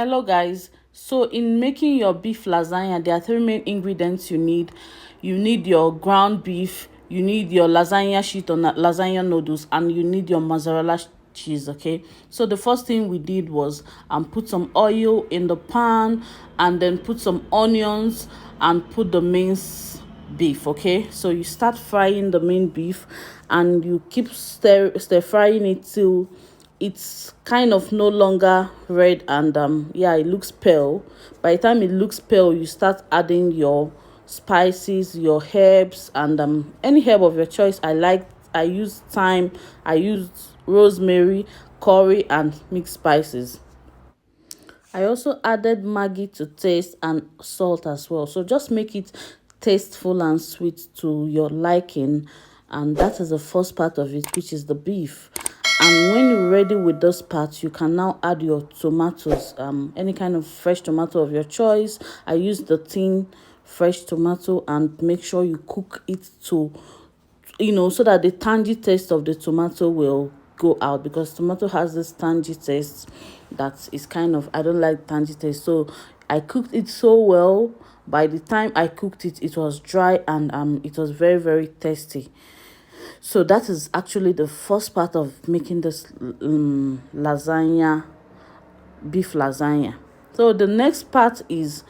Hello guys, so in making your beef lasagna there are three main ingredients you need. You need your ground beef, you need your lasagna sheet or lasagna noodles, and you need your mozzarella cheese. Okay, so the first thing we did was put some oil in the pan and then put some onions and put the minced beef. Okay, so you start frying the main beef and you keep stir frying it till it's kind of no longer red and yeah, it looks pale. By the time it looks pale, you start adding your spices, your herbs, and any herb of your choice. I use thyme, I used rosemary, curry, and mixed spices. I also added Maggi to taste and salt as well. So just make it tasteful and sweet to your liking. And that is the first part of it, which is the beef. And when you're ready with those parts, you can now add your tomatoes, any kind of fresh tomato of your choice. I use the tin fresh tomato, and make sure you cook it to, so that the tangy taste of the tomato will go out, because tomato has this tangy taste that is kind of, I don't like tangy taste. So I cooked it so well. By the time I cooked it, it was dry and it was very, very tasty. So that is actually the first part of making this lasagna, beef lasagna. So the next part is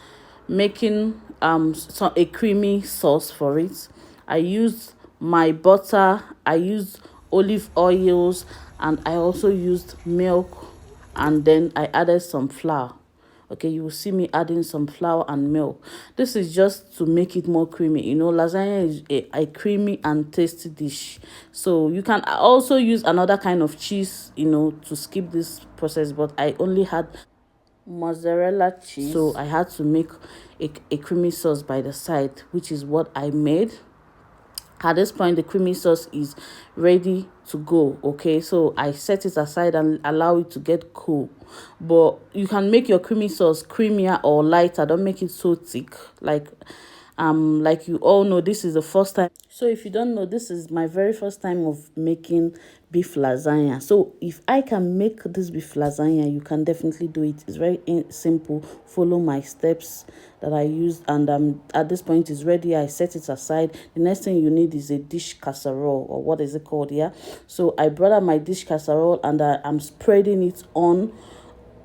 making a creamy sauce for it. I used my butter, I used olive oils, and I also used milk, and then I added some flour. Okay, you will see me adding some flour and milk. This is just to make it more creamy. Lasagna is a creamy and tasty dish. So you can also use another kind of cheese, to skip this process, but I only had mozzarella cheese, so I had to make a creamy sauce by the side, which is what I made. At this point, the creamy sauce is ready to go. Okay, so I set it aside and allow it to get cool. But you can make your creamy sauce creamier or lighter. Don't make it so thick. Like you all know, this is the first time. So if you don't know, this is my very first time of making beef lasagna. So if I can make this beef lasagna, you can definitely do it. It's very simple. Follow my steps that I used, and at this point it's ready. I set it aside. The next thing you need is a dish casserole, or what is it called? Yeah. So I brought out my dish casserole, and I'm spreading it on.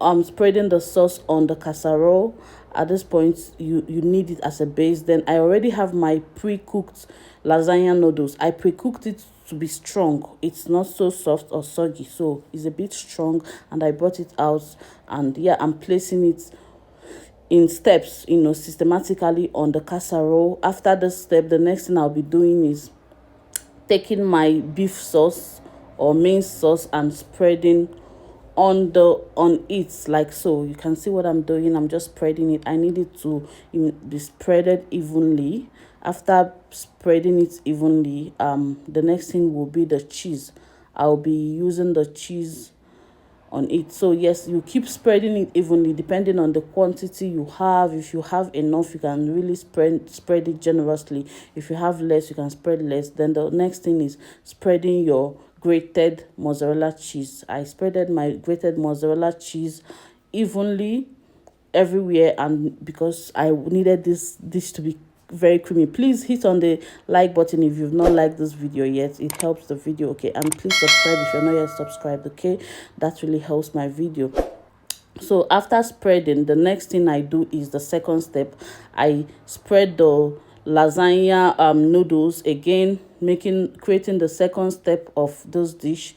I'm spreading the sauce on the casserole. At this point, you need it as a base. Then I already have my pre-cooked lasagna noodles. I pre-cooked it to be strong. It's not so soft or soggy, so it's a bit strong. And I brought it out, and yeah, I'm placing it in steps, systematically on the casserole. After this step, the next thing I'll be doing is taking my beef sauce or main sauce and spreading on it, like so. You can see what I'm doing. I'm just spreading it. I need it to be spreaded evenly. After spreading it evenly, the next thing will be the cheese. I'll be using the cheese on it. So yes, you keep spreading it evenly depending on the quantity you have. If you have enough, you can really spread it generously. If you have less, you can spread less. Then the next thing is spreading your grated mozzarella cheese. I spreaded my grated mozzarella cheese evenly everywhere, and because I needed this dish to be very creamy. Please hit on the like button if you've not liked this video yet. It helps the video. Okay, and please subscribe if you're not yet subscribed. Okay, that really helps my video. So after spreading, the next thing I do is the second step. I spread the lasagna noodles again, creating the second step of this dish.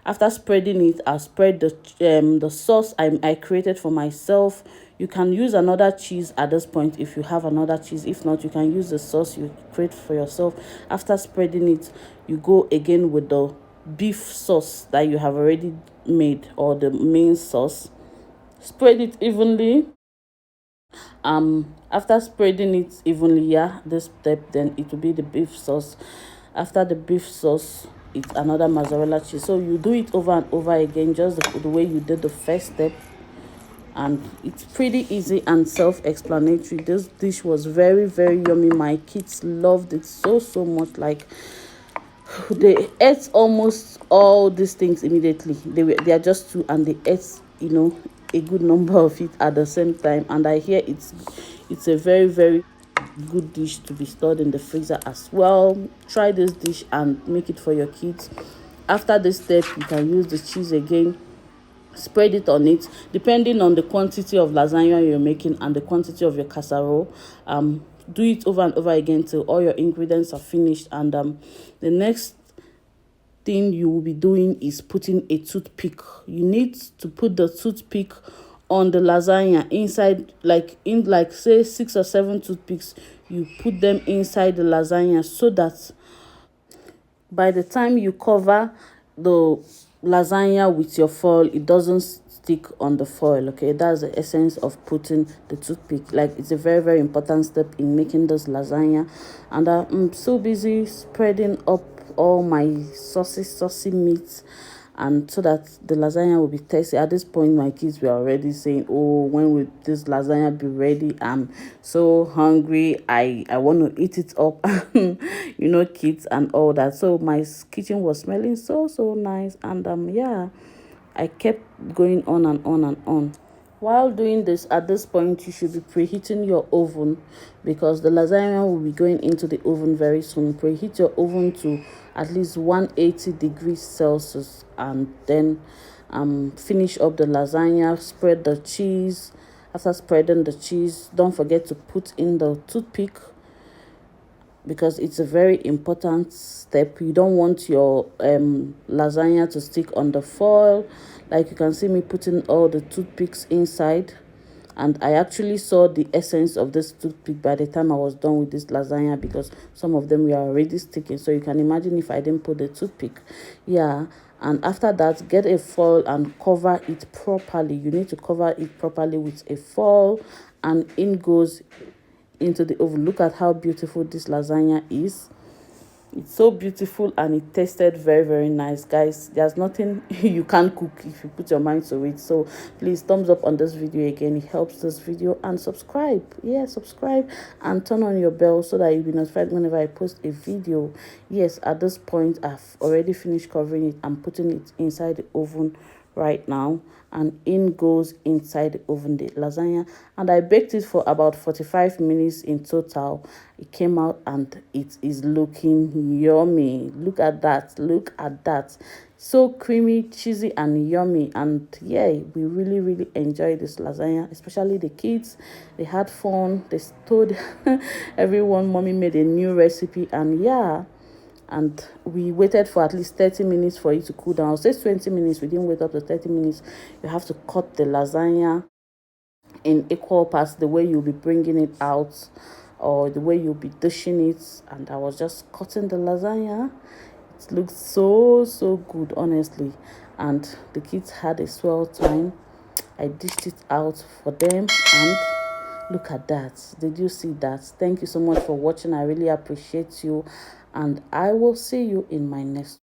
After spreading it, I spread the sauce I created for myself. You can use another cheese at this point if you have another cheese. If not, you can use the sauce you create for yourself. After spreading it, you go again with the beef sauce that you have already made, or the main sauce. Spread it evenly. After spreading it evenly, yeah, this step, then it will be the beef sauce. After the beef sauce, it's another mozzarella cheese. So you do it over and over again, just the way you did the first step. And it's pretty easy and self-explanatory. This dish was very, very yummy. My kids loved it so much. Like, they ate almost all these things immediately. They are just two, and they ate a good number of it at the same time, and I hear it's a very, very good dish to be stored in the freezer as well. Try this dish and make it for your kids. After this step, you can use the cheese again, spread it on it depending on the quantity of lasagna you're making and the quantity of your casserole. Do it over and over again till all your ingredients are finished. And the next thing you will be doing is putting a toothpick. You need to put the toothpick on the lasagna inside, like say 6 or 7 toothpicks. You put them inside the lasagna so that by the time you cover the lasagna with your foil, it doesn't stick on the foil. Okay, that's the essence of putting the toothpick. Like, it's a very, very important step in making this lasagna. And I'm so busy spreading up all my saucy meats, and so that the lasagna will be tasty. At this point, my kids were already saying, oh, when will this lasagna be ready? I'm so hungry, I want to eat it up. Kids and all that. So my kitchen was smelling so nice. And yeah, I kept going on and on and on. While doing this, at this point, you should be preheating your oven, because the lasagna will be going into the oven very soon. Preheat your oven to at least 180 degrees Celsius, and then finish up the lasagna. Spread the cheese. After spreading the cheese, don't forget to put in the toothpick, because it's a very important step. You don't want your lasagna to stick on the foil. Like, you can see me putting all the toothpicks inside, and I actually saw the essence of this toothpick by the time I was done with this lasagna, because some of them were already sticking. So you can imagine if I didn't put the toothpick. Yeah. And after that, get a foil and cover it properly. You need to cover it properly with a foil, and in goes into the oven. Look at how beautiful this lasagna is. It's so beautiful, and it tasted very, very nice, guys. There's nothing you can't cook if you put your mind to it. So please, thumbs up on this video again. It helps this video. And subscribe. Yeah, subscribe and turn on your bell so that you'll be notified whenever I post a video. Yes, at this point, I've already finished covering it. I'm putting it inside the oven right now, and in goes inside the oven the lasagna. And I baked it for about 45 minutes in total. It came out and it is looking yummy. Look at that, look at that. So creamy, cheesy, and yummy. And yeah, we really enjoyed this lasagna, especially the kids. They had fun. They told everyone mommy made a new recipe. And yeah, and we waited for at least 30 minutes for it to cool down. Say 20 minutes, we didn't wait up to 30 minutes. You have to cut the lasagna in equal parts, the way you'll be bringing it out or the way you'll be dishing it. And I was just cutting the lasagna. It looked so good, honestly, and the kids had a swell time. I dished it out for them, and look at that. Did you see that? Thank you so much for watching. I really appreciate you, and I will see you in my next